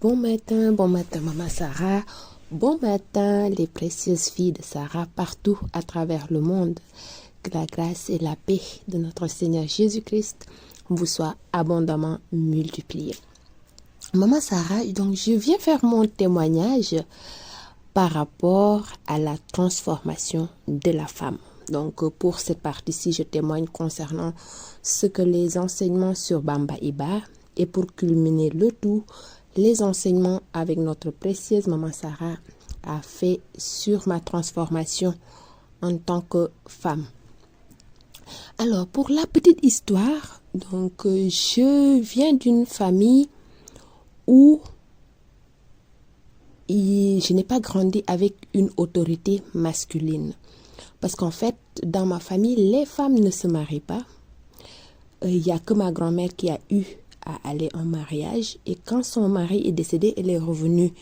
Bon matin, Maman Sarah. Bon matin, les précieuses filles de Sarah partout à travers le monde. Que la grâce et la paix de notre Seigneur Jésus-Christ vous soient abondamment multipliées. Maman Sarah, donc je viens faire mon témoignage par rapport à la transformation de la femme. Donc pour cette partie-ci, je témoigne concernant ce que les enseignements sur Bamba Iba et pour culminer le tout, les enseignements avec notre précieuse Maman Sarah a fait sur ma transformation en tant que femme. Alors, pour la petite histoire, donc je viens d'une famille où je n'ai pas grandi avec une autorité masculine. Parce qu'en fait, dans ma famille, les femmes ne se marient pas. Il n'y a que ma grand-mère qui a eu à aller en mariage. Et quand son mari est décédé, elle est revenue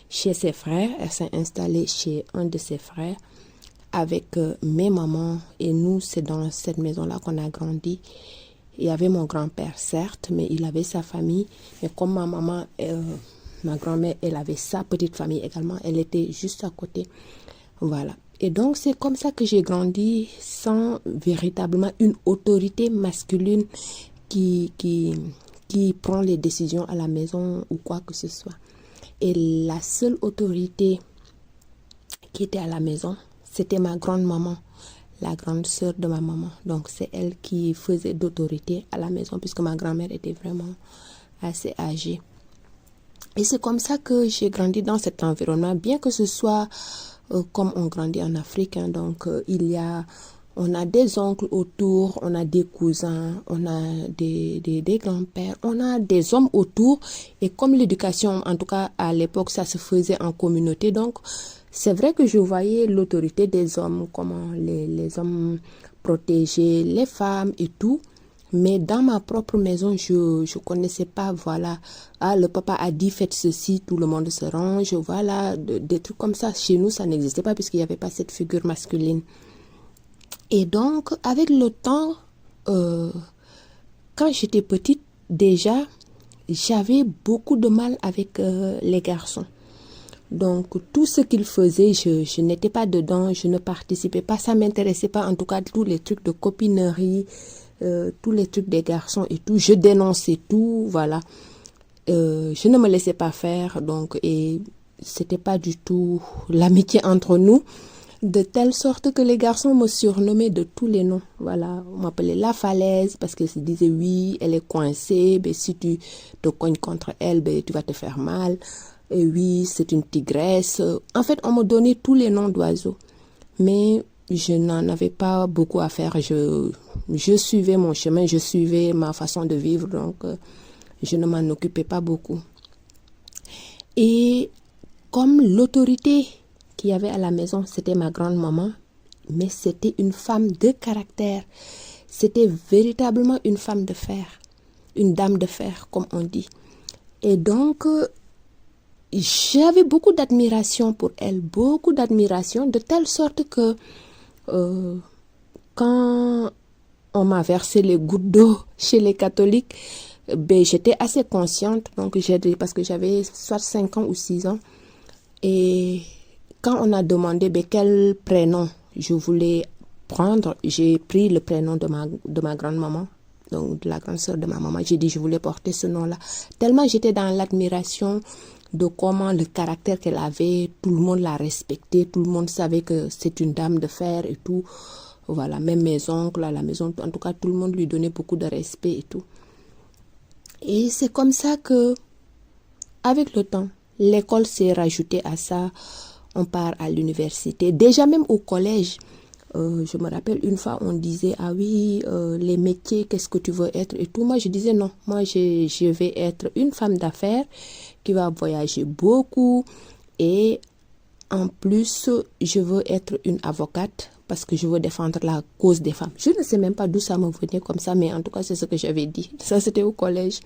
chez ses frères. Elle s'est installée chez un de ses frères avec mes mamans. Et nous, c'est dans cette maison-là qu'on a grandi. Il y avait mon grand-père, certes, mais il avait sa famille. Mais comme ma maman, ma grand-mère, elle avait sa petite famille également. Elle était juste à côté. Voilà. Et donc, c'est comme ça que j'ai grandi sans véritablement une autorité masculine qui prend les décisions à la maison ou quoi que ce soit. Et la seule autorité qui était à la maison, c'était ma grande-maman, la grande sœur de ma maman. Donc, c'est elle qui faisait d'autorité à la maison puisque ma grand-mère était vraiment assez âgée. Et c'est comme ça que j'ai grandi dans cet environnement, bien que ce soit comme on grandit en Afrique. Donc, on a des oncles autour, on a des cousins, on a des grands-pères, on a des hommes autour. Et comme l'éducation, en tout cas à l'époque, ça se faisait en communauté. Donc, c'est vrai que je voyais l'autorité des hommes, comment les hommes protégeaient les femmes et tout. Mais dans ma propre maison, je connaissais pas, voilà, le papa a dit faites ceci, tout le monde se range, voilà, des trucs comme ça. Chez nous, ça n'existait pas puisqu'il n'y avait pas cette figure masculine. Et donc, avec le temps, quand j'étais petite, déjà, j'avais beaucoup de mal avec les garçons. Donc, tout ce qu'ils faisaient, je n'étais pas dedans, je ne participais pas, ça m'intéressait pas. En tout cas, tous les trucs de copinerie, tous les trucs des garçons et tout, je dénonçais tout, voilà. Je ne me laissais pas faire, donc, et c'était pas du tout l'amitié entre nous, de telle sorte que les garçons me surnommaient de tous les noms, voilà. On m'appelait la falaise parce qu'ils se disaient oui, elle est coincée, ben, si tu te cognes contre elle, ben, tu vas te faire mal. Et oui, c'est une tigresse. En fait, on me donnait tous les noms d'oiseaux. Mais je n'en avais pas beaucoup à faire. Je suivais mon chemin, je suivais ma façon de vivre. Donc, je ne m'en occupais pas beaucoup. Et comme l'autorité qu'il y avait à la maison, c'était ma grande-maman, mais c'était une femme de caractère. C'était véritablement une femme de fer. Une dame de fer, comme on dit. Et donc, j'avais beaucoup d'admiration pour elle, beaucoup d'admiration, de telle sorte que quand on m'a versé les gouttes d'eau chez les catholiques, ben, j'étais assez consciente, donc parce que j'avais soit 5 ans ou 6 ans. Et quand on a demandé ben, quel prénom je voulais prendre, j'ai pris le prénom de ma grande-maman, donc de la grande sœur de ma maman. J'ai dit je voulais porter ce nom-là. Tellement j'étais dans l'admiration de comment le caractère qu'elle avait, tout le monde la respectait, tout le monde savait que c'est une dame de fer et tout. Voilà, même mes oncles à la maison, en tout cas tout le monde lui donnait beaucoup de respect et tout. Et c'est comme ça que, avec le temps, l'école s'est rajoutée à ça. On part à l'université. Déjà même au collège, je me rappelle une fois on disait ah oui, les métiers, qu'est-ce que tu veux être et tout. Moi je disais non, moi je vais être une femme d'affaires qui va voyager beaucoup et en plus je veux être une avocate parce que je veux défendre la cause des femmes. Je ne sais même pas d'où ça me venait comme ça, mais en tout cas c'est ce que j'avais dit. Ça c'était au collège.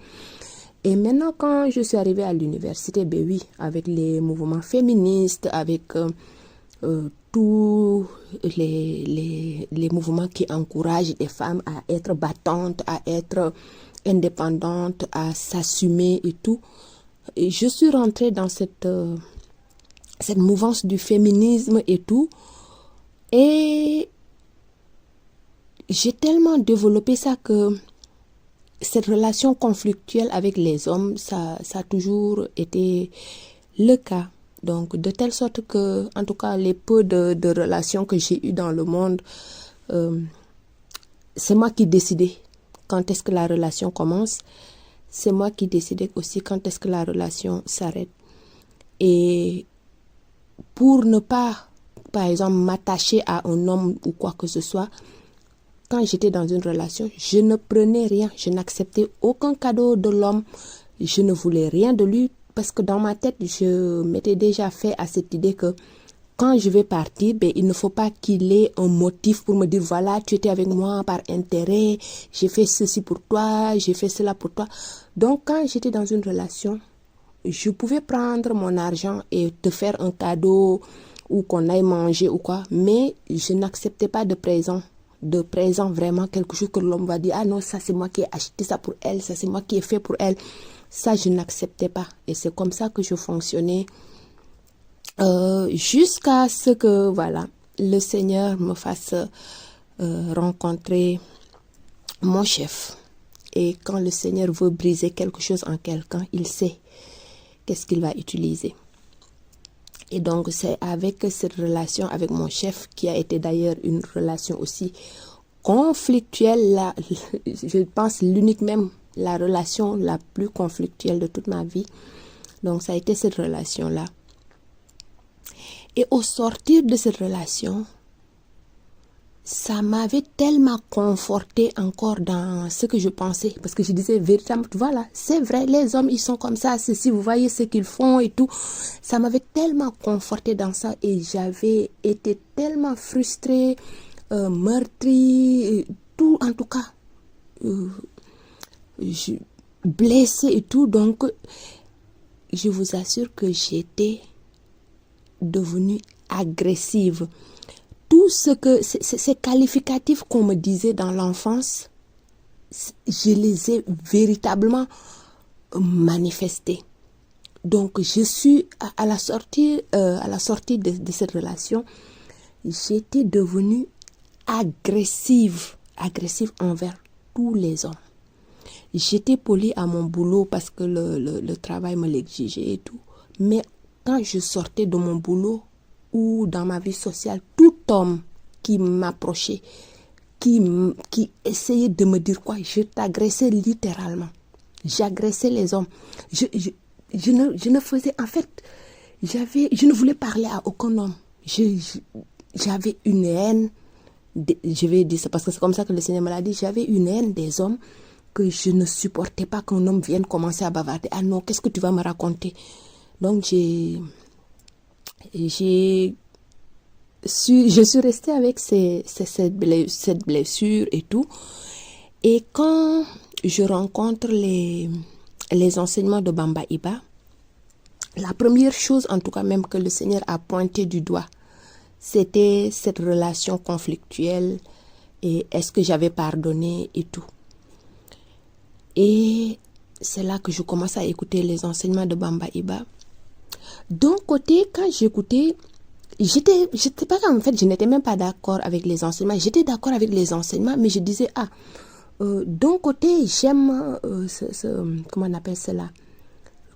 Et maintenant quand je suis arrivée à l'université, ben oui, avec les mouvements féministes, avec tous les mouvements qui encouragent les femmes à être battantes, à être indépendantes, à s'assumer et tout, Et je suis rentrée dans cette mouvance du féminisme et tout. Et j'ai tellement développé ça que cette relation conflictuelle avec les hommes, ça a toujours été le cas. Donc, de telle sorte que, en tout cas, les peu de relations que j'ai eues dans le monde, c'est moi qui décidais quand est-ce que la relation commence. C'est moi qui décidais aussi quand est-ce que la relation s'arrête. Et pour ne pas, par exemple, m'attacher à un homme ou quoi que ce soit, quand j'étais dans une relation, je ne prenais rien, je n'acceptais aucun cadeau de l'homme, je ne voulais rien de lui parce que dans ma tête, je m'étais déjà fait à cette idée que quand je vais partir, il ne faut pas qu'il ait un motif pour me dire voilà, tu étais avec moi par intérêt, j'ai fait ceci pour toi, j'ai fait cela pour toi. Donc quand j'étais dans une relation, je pouvais prendre mon argent et te faire un cadeau ou qu'on aille manger ou quoi, mais je n'acceptais pas de présent vraiment, quelque chose que l'homme va dire, ah non, ça c'est moi qui ai acheté ça pour elle, ça c'est moi qui ai fait pour elle. Ça, je n'acceptais pas. Et c'est comme ça que je fonctionnais jusqu'à ce que, voilà, le Seigneur me fasse rencontrer mon chef. Et quand le Seigneur veut briser quelque chose en quelqu'un, il sait qu'est-ce qu'il va utiliser. Et donc, c'est avec cette relation avec mon chef, qui a été d'ailleurs une relation aussi conflictuelle, là, je pense l'unique même, la relation la plus conflictuelle de toute ma vie. Donc, ça a été cette relation-là. Et au sortir de cette relation, ça m'avait tellement conforté encore dans ce que je pensais. Parce que je disais véritablement, voilà, c'est vrai, les hommes, ils sont comme ça, ceci, vous voyez ce qu'ils font et tout. Ça m'avait tellement conforté dans ça et j'avais été tellement frustrée, meurtrie, tout en tout cas, blessée et tout. Donc, je vous assure que j'étais devenue agressive. Tout ce que ces qualificatifs qu'on me disait dans l'enfance, je les ai véritablement manifestés. Donc, je suis à la sortie de cette relation, j'étais devenue agressive envers tous les hommes. J'étais polie à mon boulot parce que le travail me l'exigeait et tout. Mais quand je sortais de mon boulot ou dans ma vie sociale, tout homme qui m'approchait, qui essayait de me dire quoi, je t'agressais littéralement. J'agressais les hommes. Je ne faisais, en fait, je ne voulais parler à aucun homme. J'avais une haine, je vais dire ça parce que c'est comme ça que le Seigneur me l'a dit, j'avais une haine des hommes que je ne supportais pas qu'un homme vienne commencer à bavarder. Ah non, qu'est-ce que tu vas me raconter? Donc je suis restée avec cette blessure et tout. Et quand je rencontre les enseignements de Bamba Iba, la première chose, en tout cas même que le Seigneur a pointé du doigt, c'était cette relation conflictuelle et est-ce que j'avais pardonné et tout. Et c'est là que je commence à écouter les enseignements de Bamba Iba. D'un côté, quand j'écoutais, j'étais pas, en fait, je n'étais même pas d'accord avec les enseignements. J'étais d'accord avec les enseignements, mais je disais, d'un côté, j'aime, comment on appelle cela,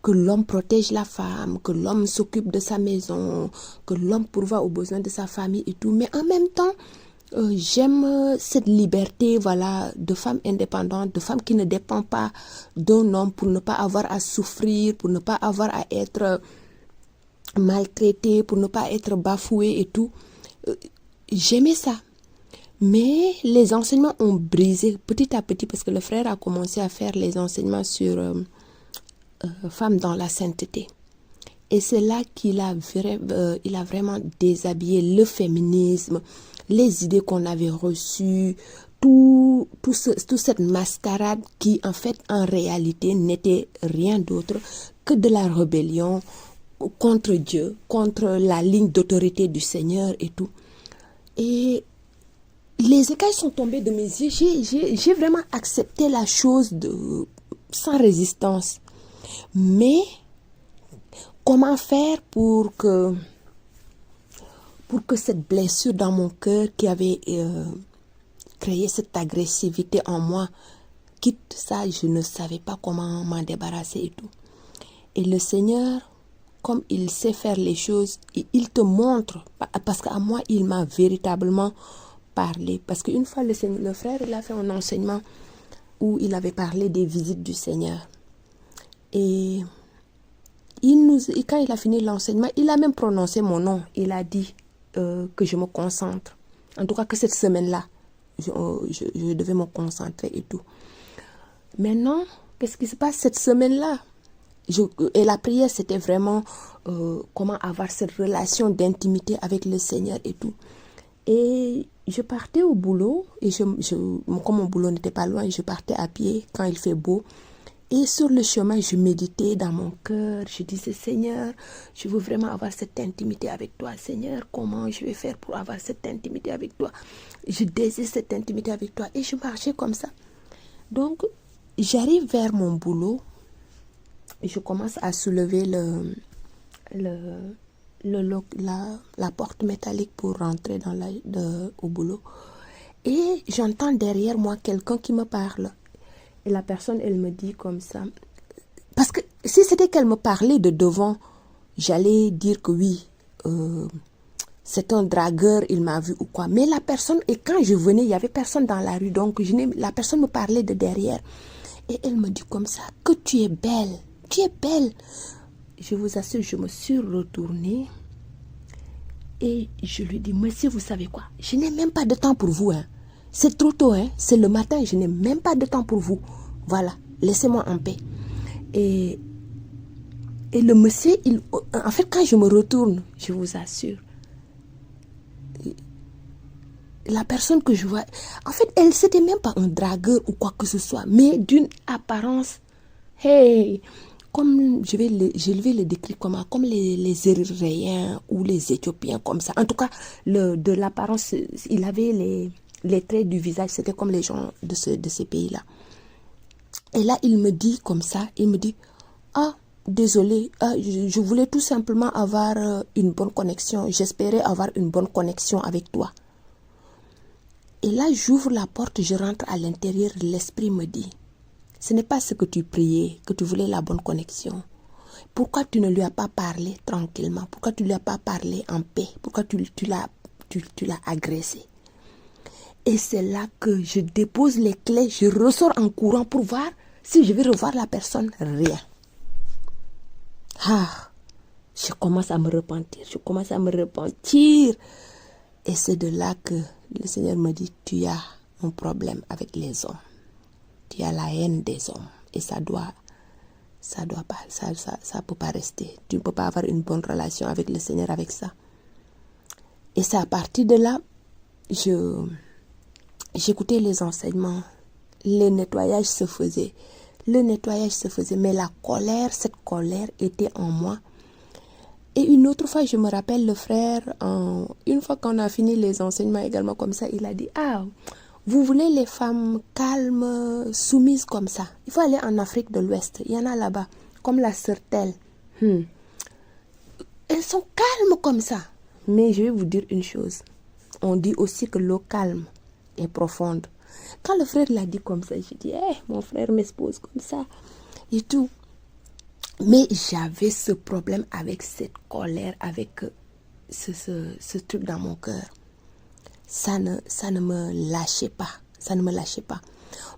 que l'homme protège la femme, que l'homme s'occupe de sa maison, que l'homme pourvoit aux besoins de sa famille et tout. Mais en même temps, j'aime cette liberté, voilà, de femme indépendante, de femme qui ne dépend pas d'un homme pour ne pas avoir à souffrir, pour ne pas avoir à être maltraitée, pour ne pas être bafouée et tout. J'aimais ça. Mais les enseignements ont brisé petit à petit parce que le frère a commencé à faire les enseignements sur femmes dans la sainteté. Et c'est là qu'il a, il a vraiment déshabillé le féminisme, les idées qu'on avait reçues, toute cette mascarade qui, en fait, en réalité, n'était rien d'autre que de la rébellion contre Dieu, contre la ligne d'autorité du Seigneur et tout. Et les écailles sont tombées de mes yeux. J'ai vraiment accepté la chose sans résistance. Mais comment faire pour que cette blessure dans mon cœur qui avait créé cette agressivité en moi quitte. Ça, je ne savais pas comment m'en débarrasser et tout. Et le Seigneur, comme il sait faire les choses, il te montre, parce qu'à moi, il m'a véritablement parlé. Parce qu'une fois, le frère, il a fait un enseignement où il avait parlé des visites du Seigneur. Et quand il a fini l'enseignement, il a même prononcé mon nom. Il a dit que je me concentre. En tout cas, que cette semaine-là, je devais me concentrer et tout. Maintenant, qu'est-ce qui se passe cette semaine-là? Et la prière, c'était vraiment comment avoir cette relation d'intimité avec le Seigneur et tout. Et je partais au boulot, et comme mon boulot n'était pas loin, je partais à pied quand il fait beau. Et sur le chemin, je méditais dans mon cœur. Je disais, Seigneur, je veux vraiment avoir cette intimité avec toi. Seigneur, comment je vais faire pour avoir cette intimité avec toi? Je désire cette intimité avec toi. Et je marchais comme ça. Donc, j'arrive vers mon boulot. Et je commence à soulever la porte métallique pour rentrer au boulot. Et j'entends derrière moi quelqu'un qui me parle. Et la personne, elle me dit comme ça. Parce que si c'était qu'elle me parlait de devant, j'allais dire que oui, c'est un dragueur, il m'a vu ou quoi. Mais la personne, et quand je venais, il n'y avait personne dans la rue. Donc, la personne me parlait de derrière. Et elle me dit comme ça, que tu es belle. Tu es belle. Je vous assure, je me suis retournée. Et je lui dis, monsieur, vous savez quoi? Je n'ai même pas de temps pour vous. Hein. C'est trop tôt. Hein. C'est le matin. Je n'ai même pas de temps pour vous. Voilà. Laissez-moi en paix. Et le monsieur, en fait, quand je me retourne, je vous assure, la personne que je vois, en fait, elle, c'était même pas un dragueur ou quoi que ce soit, mais d'une apparence, hey, comme je vais le décrire comme les Érythréens ou les Éthiopiens, comme ça. En tout cas, de l'apparence, il avait les traits du visage, c'était comme les gens de ces pays-là. Et là, il me dit comme ça, il me dit, ah, désolé, je voulais tout simplement avoir une bonne connexion. J'espérais avoir une bonne connexion avec toi. Et là, j'ouvre la porte, je rentre à l'intérieur, l'esprit me dit, ce n'est pas ce que tu priais, que tu voulais la bonne connexion. Pourquoi tu ne lui as pas parlé tranquillement? Pourquoi tu ne lui as pas parlé en paix? Pourquoi tu l'as agressé? Et c'est là que je dépose les clés, je ressors en courant pour voir si je vais revoir la personne. Rien. Ah, je commence à me repentir, Et c'est de là que le Seigneur me dit, tu as un problème avec les hommes. Tu as la haine des hommes. Et ça peut pas rester. Tu ne peux pas avoir une bonne relation avec le Seigneur avec ça. Et c'est à partir de là, j'écoutais les enseignements. Le nettoyage se faisait. Mais cette colère était en moi. Et une autre fois, je me rappelle le frère, une fois qu'on a fini les enseignements également comme ça, il a dit, ah, vous voulez les femmes calmes, soumises comme ça. Il faut aller en Afrique de l'Ouest. Il y en a là-bas, comme la sœur Telle. Elles sont calmes comme ça. Mais je vais vous dire une chose. On dit aussi que l'eau calme est profonde. Quand le frère l'a dit comme ça, j'ai dit, mon frère m'expose comme ça et tout. Mais j'avais ce problème avec cette colère, avec ce truc dans mon cœur. Ça ne me lâchait pas.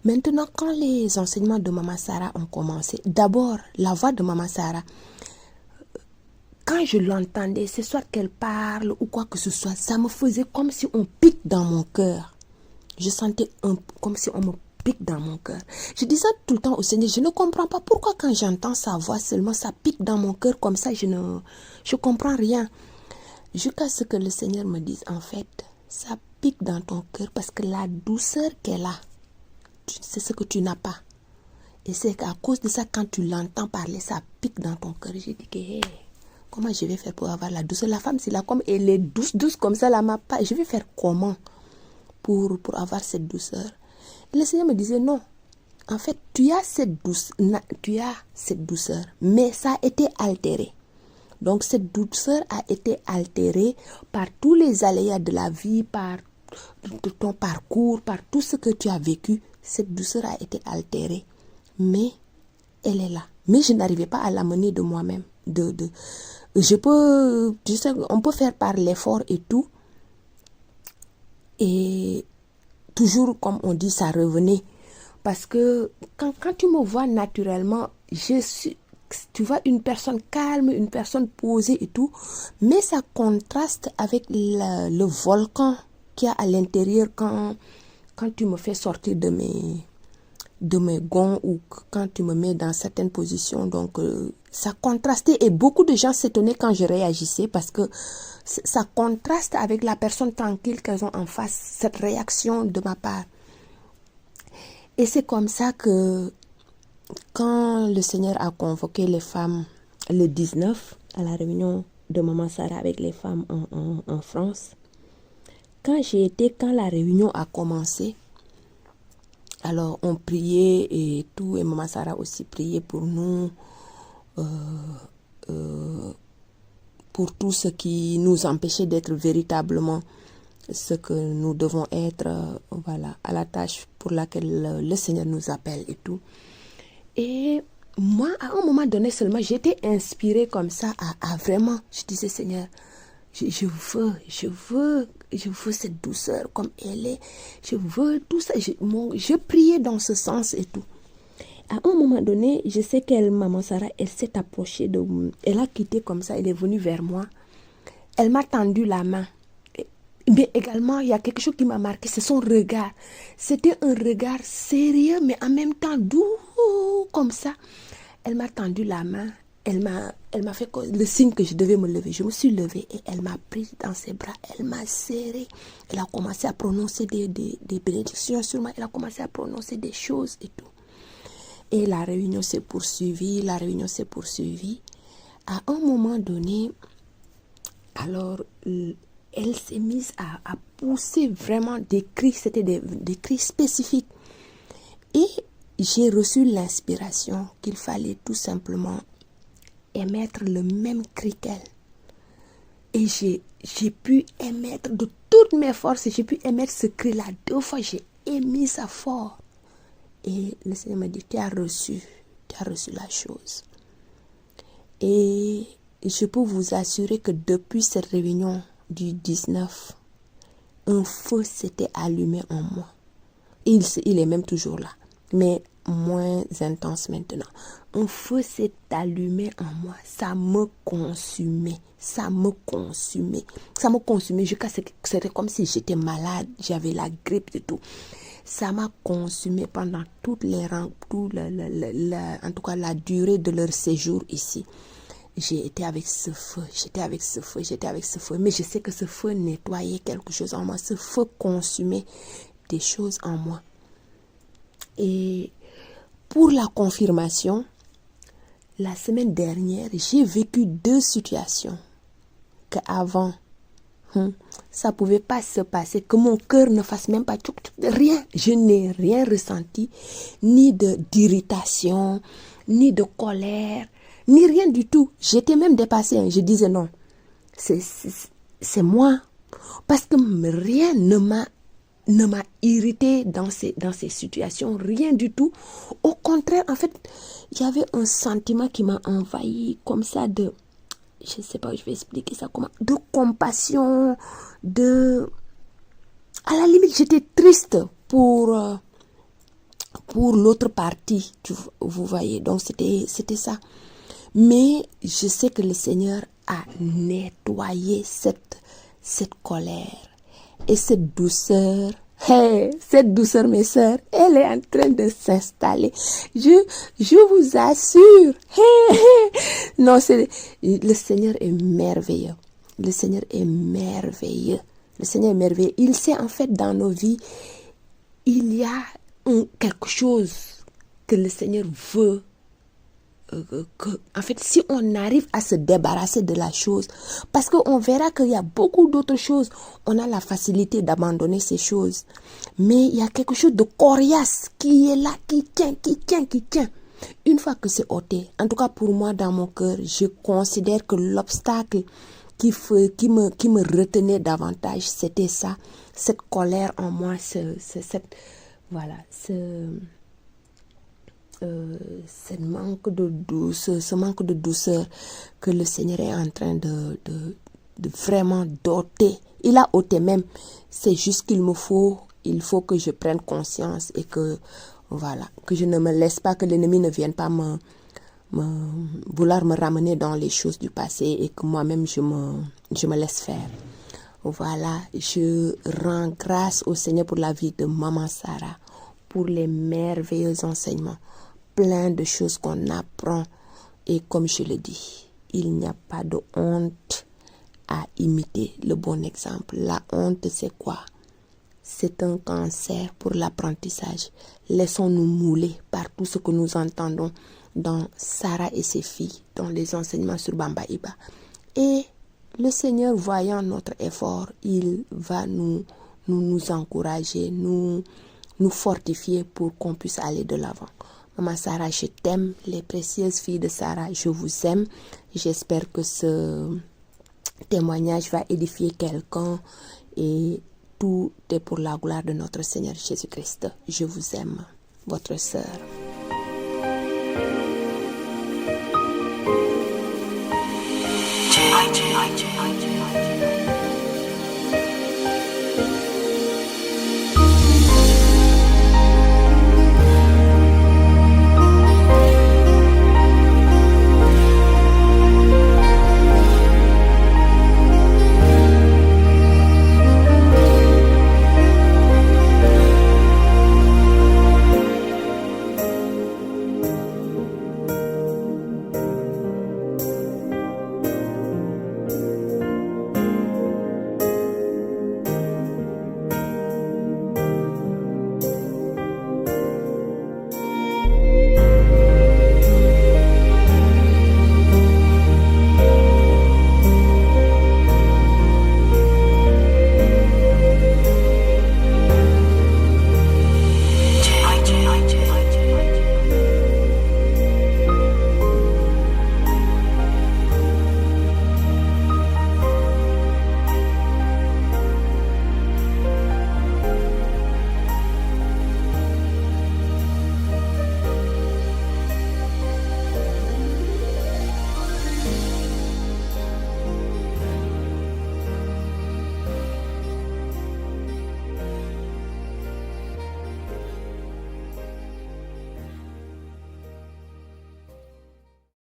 Maintenant, quand les enseignements de Maman Sarah ont commencé, d'abord, la voix de Maman Sarah, quand je l'entendais, c'est soit qu'elle parle ou quoi que ce soit, ça me faisait comme si on pique dans mon cœur. Je sentais comme si on me pique dans mon cœur. Je disais tout le temps au Seigneur, je ne comprends pas pourquoi quand j'entends sa voix seulement, ça pique dans mon cœur comme ça, je comprends rien. Jusqu'à ce que le Seigneur me dise, en fait, ça pique dans ton cœur parce que la douceur qu'elle a, c'est ce que tu n'as pas. Et c'est qu'à cause de ça, quand tu l'entends parler, ça pique dans ton cœur. J'ai dit que, comment je vais faire pour avoir la douceur? La femme, c'est là comme elle est douce comme ça, là, je vais faire comment pour avoir cette douceur? Et le Seigneur me disait, non, en fait, tu as cette douceur, mais ça a été altéré. Donc cette douceur a été altérée par tous les aléas de la vie, par ton parcours, par tout ce que tu as vécu. Cette douceur a été altérée. Mais elle est là. Mais je n'arrivais pas à l'amener de moi-même. Tu sais, on peut faire par l'effort et tout. Et toujours, comme on dit, ça revenait. Parce que quand tu me vois naturellement, tu vois, une personne calme, une personne posée et tout. Mais ça contraste avec le volcan qu'il y a à l'intérieur quand tu me fais sortir de mes gonds ou quand tu me mets dans certaines positions. Donc, ça contrastait et beaucoup de gens s'étonnaient quand je réagissais parce que ça contraste avec la personne tranquille qu'elles ont en face, cette réaction de ma part. Et c'est comme ça que quand le Seigneur a convoqué les femmes le 19 à la réunion de Maman Sarah avec les femmes en France, quand la réunion a commencé, alors on priait et tout, et Maman Sarah aussi priait pour nous, pour tout ce qui nous empêchait d'être véritablement ce que nous devons être, voilà, à la tâche pour laquelle le Seigneur nous appelle et tout. Et moi, à un moment donné seulement, j'étais inspirée comme ça à vraiment, je disais, Seigneur, je veux cette douceur comme elle est, je veux tout ça, je priais dans ce sens et tout. À un moment donné, je sais Maman Sarah, elle s'est approchée elle a quitté comme ça, elle est venue vers moi, elle m'a tendu la main. Mais également, il y a quelque chose qui m'a marqué, c'est son regard. C'était un regard sérieux, mais en même temps doux, comme ça. Elle m'a tendu la main, elle m'a fait le signe que je devais me lever. Je me suis levée et elle m'a prise dans ses bras, elle m'a serrée. Elle a commencé à prononcer des bénédictions sur moi, elle a commencé à prononcer des choses et tout. Et la réunion s'est poursuivie, À un moment donné, alors, elle s'est mise à pousser vraiment des cris, c'était des cris spécifiques. Et j'ai reçu l'inspiration qu'il fallait tout simplement émettre le même cri qu'elle. Et j'ai pu émettre de toutes mes forces, j'ai pu émettre ce cri-là 2 fois, j'ai émis ça fort. Et le Seigneur m'a dit, tu as reçu la chose. Et je peux vous assurer que depuis cette réunion du 19, un feu s'était allumé en moi. Il est même toujours là, mais moins intense maintenant. Un feu s'est allumé en moi. Ça me consumait. C'était comme si j'étais malade, j'avais la grippe et tout. Ça m'a consumé pendant toutes les rangs, en tout cas la durée de leur séjour ici. J'ai été avec ce feu. Mais je sais que ce feu nettoyait quelque chose en moi. Ce feu consumait des choses en moi. Et pour la confirmation, la semaine dernière, j'ai vécu 2 situations qu'avant, ça ne pouvait pas se passer, que mon cœur ne fasse même pas rien. Je n'ai rien ressenti, ni d'irritation, ni de colère, ni rien du tout. J'étais même dépassée. Je disais non, c'est moi. Parce que rien ne m'a irrité dans ces situations, rien du tout. Au contraire, en fait, il y avait un sentiment qui m'a envahi comme ça je ne sais pas, je vais expliquer ça comment, de compassion, à la limite, j'étais triste pour l'autre partie, vous voyez, donc c'était ça. Mais je sais que le Seigneur a nettoyé cette colère et cette douceur. Hey, cette douceur, mes sœurs, elle est en train de s'installer. Je vous assure. Hey, hey. Non, le Seigneur est merveilleux. Le Seigneur est merveilleux. Il sait en fait dans nos vies, il y a quelque chose que le Seigneur veut. En fait, si on arrive à se débarrasser de la chose, parce qu'on verra qu'il y a beaucoup d'autres choses, on a la facilité d'abandonner ces choses. Mais il y a quelque chose de coriace qui est là, qui tient. Une fois que c'est ôté, en tout cas pour moi, dans mon cœur, je considère que l'obstacle qui me retenait davantage, c'était ça, cette colère en moi, ce manque de douceur que le Seigneur est en train de vraiment d'ôter. Il a ôté même. C'est juste il faut que je prenne conscience et que, voilà, que je ne me laisse pas, que l'ennemi ne vienne pas vouloir me ramener dans les choses du passé et que moi-même je me laisse faire. Voilà, je rends grâce au Seigneur pour la vie de Maman Sarah, pour les merveilleux enseignements, plein de choses qu'on apprend. Et comme je le dis, il n'y a pas de honte à imiter le bon exemple. La honte, c'est quoi? C'est un cancer pour l'apprentissage. Laissons-nous mouler par tout ce que nous entendons dans Sarah et ses filles, dans les enseignements sur Bamba Iba. Et le Seigneur, voyant notre effort, il va nous encourager, nous fortifier pour qu'on puisse aller de l'avant. Maman Sarah, je t'aime. Les précieuses filles de Sarah, je vous aime. J'espère que ce témoignage va édifier quelqu'un et tout est pour la gloire de notre Seigneur Jésus-Christ. Je vous aime, votre sœur. I